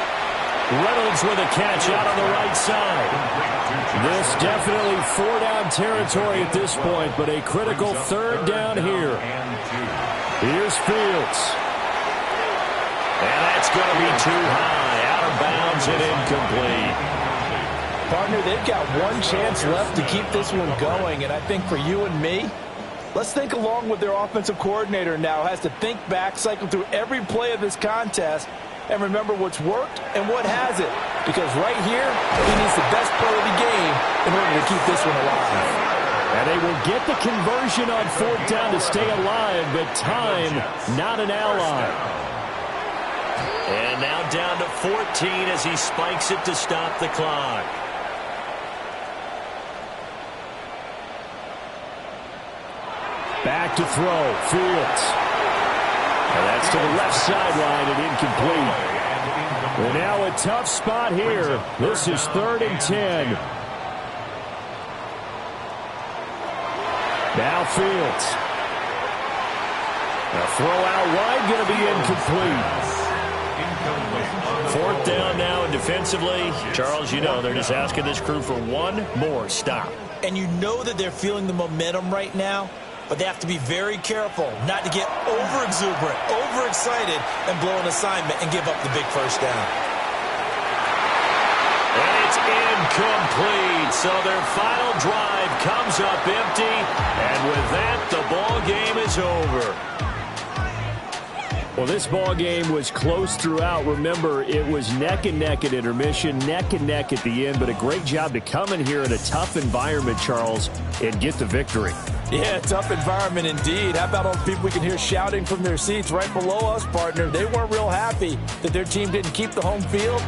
Reynolds with a catch out on the right side. This definitely 4-down territory at this point, but a critical 3rd down here. Here's Fields. And that's going to be too high. Out of bounds and incomplete. Partner, they've got one chance left to keep this one going, and I think for you and me, let's think along with their offensive coordinator now. Has to think back, cycle through every play of this contest, and remember what's worked and what hasn't. Because right here, he needs the best play of the game in order to keep this one alive. And they will get the conversion on 4th down to stay alive, but time not an ally. And now down to 14 as he spikes it to stop the clock. Back to throw, Fields. And that's to the left sideline and incomplete. And now a tough spot here. This is 3rd and 10. Now Fields. A throw out wide, going to be incomplete. 4th down now, and defensively, Charles, you know, they're just asking this crew for one more stop. And you know that they're feeling the momentum right now, but they have to be very careful not to get over-exuberant, overexcited, and blow an assignment and give up the big first down. And it's incomplete. So their final drive comes up empty. And with that, the ball game is over. Well, this ball game was close throughout. Remember, it was neck and neck at intermission, neck and neck at the end. But a great job to come in here in a tough environment, Charles, and get the victory. Yeah, tough environment indeed. How about all the people we can hear shouting from their seats right below us, partner? They weren't real happy that their team didn't keep the home field.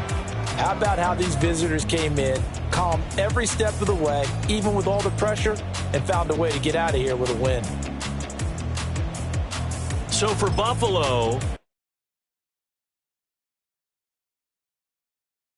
How about how these visitors came in, calm every step of the way, even with all the pressure, and found a way to get out of here with a win. So for Buffalo,